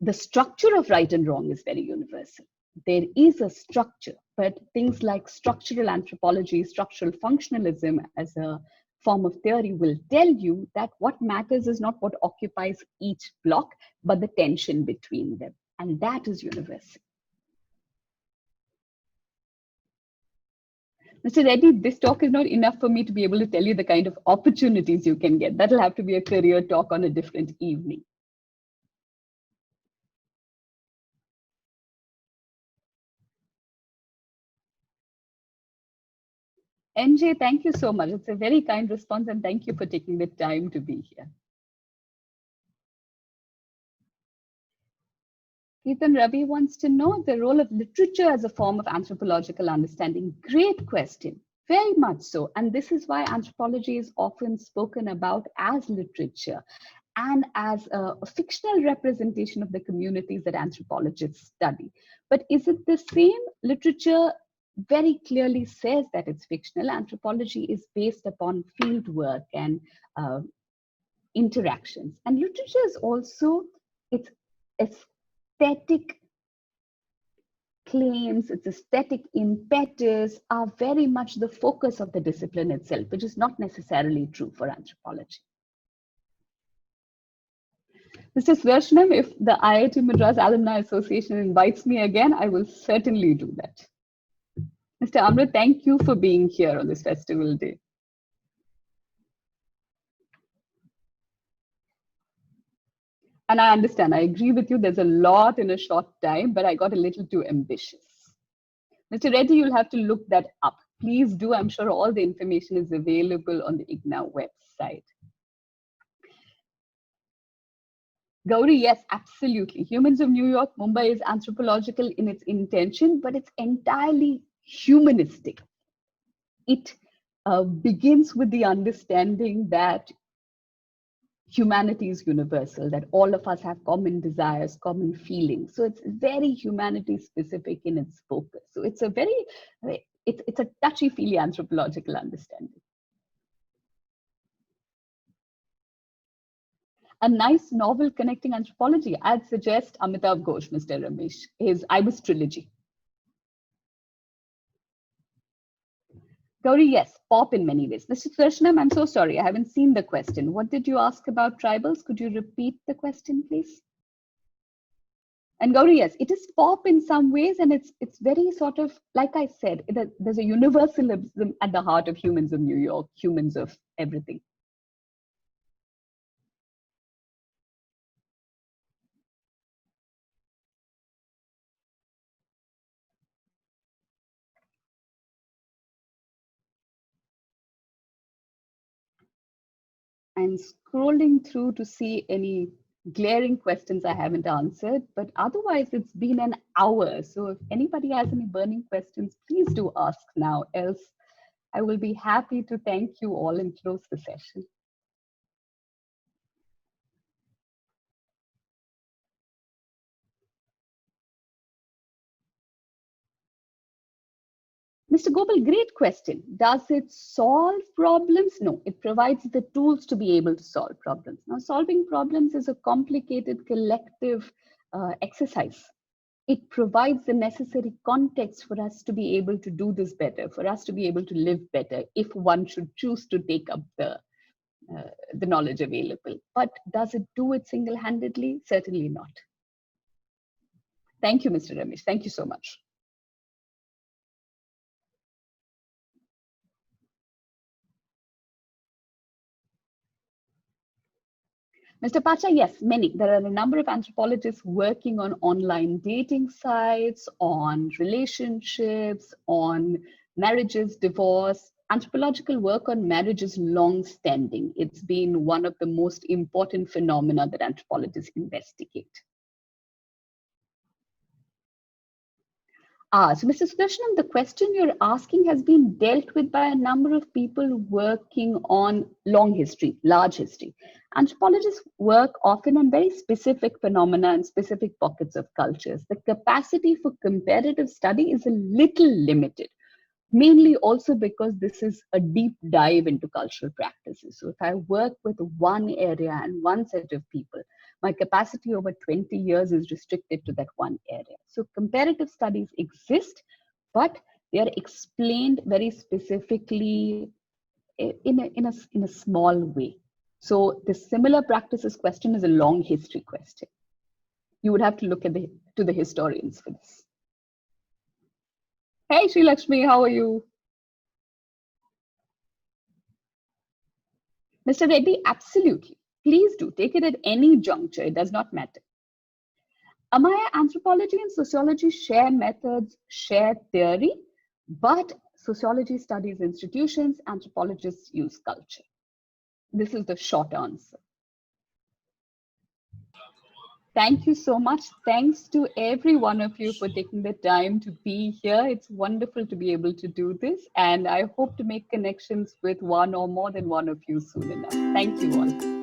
the structure of right and wrong is very universal. There is a structure, but things like structural anthropology, structural functionalism as a form of theory will tell you that what matters is not what occupies each block, but the tension between them. And that is universal. Mr. Reddy, this talk is not enough for me to be able to tell you the kind of opportunities you can get. That'll have to be a career talk on a different evening. NJ, thank you so much. It's a very kind response, and thank you for taking the time to be here. Ethan Ravi wants to know the role of literature as a form of anthropological understanding. Great question, very much so. And this is why anthropology is often spoken about as literature and as a fictional representation of the communities that anthropologists study. But is it the same? Literature very clearly says that it's fictional. Anthropology is based upon field work and interactions. And literature is also, its aesthetic claims, its aesthetic impetus are very much the focus of the discipline itself, which is not necessarily true for anthropology. Mr. Swarshnam, if the IIT Madras Alumni Association invites me again, I will certainly do that. Mr. Amrit, thank you for being here on this festival day. And I understand, I agree with you, there's a lot in a short time, but I got a little too ambitious. Mr. Reddy, you'll have to look that up. Please do, I'm sure all the information is available on the IGNA website. Gauri, yes, absolutely. Humans of New York, Mumbai is anthropological in its intention, but it's entirely humanistic. It begins with the understanding that humanity is universal, that all of us have common desires, common feelings. So it's very humanity specific in its focus. So it's a very, it's a touchy-feely anthropological understanding. A nice novel connecting anthropology, I'd suggest Amitav Ghosh, Mr. Ramesh, his Ibis trilogy. Gauri, yes, pop in many ways. Mr. Krishnam, I'm so sorry, I haven't seen the question. What did you ask about tribals? Could you repeat the question, please? And Gauri, yes, it is pop in some ways, and it's very sort of, like I said, there's a universalism at the heart of humans of New York, humans of everything. I'm scrolling through to see any glaring questions I haven't answered, but otherwise it's been an hour. So if anybody has any burning questions, please do ask now, else I will be happy to thank you all and close the session. Mr. Gopal, great question. Does it solve problems? No, it provides the tools to be able to solve problems. Now, solving problems is a complicated collective exercise. It provides the necessary context for us to be able to do this better, for us to be able to live better, if one should choose to take up the knowledge available. But does it do it single-handedly? Certainly not. Thank you, Mr. Ramesh. Thank you so much. Mr. Pacha, yes, many. There are a number of anthropologists working on online dating sites, on relationships, on marriages, divorce. Anthropological work on marriage is long-standing. It's been one of the most important phenomena that anthropologists investigate. So Mr. Sudarshanam, the question you're asking has been dealt with by a number of people working on long history, large history. Anthropologists work often on very specific phenomena and specific pockets of cultures. The capacity for comparative study is a little limited, mainly also because this is a deep dive into cultural practices. So if I work with one area and one set of people, my capacity over 20 years is restricted to that one area. So comparative studies exist, but they are explained very specifically in a small way. So the similar practices question is a long history question. You would have to look at to the historians for this. Hey, Sri Lakshmi, how are you? Mr. Reddy, absolutely. Please do take it at any juncture. It does not matter. Amaya, anthropology and sociology share methods, share theory, but sociology studies institutions, anthropologists use culture. This is the short answer. Thank you so much. Thanks to every one of you for taking the time to be here. It's wonderful to be able to do this, and I hope to make connections with one or more than one of you soon enough. Thank you all.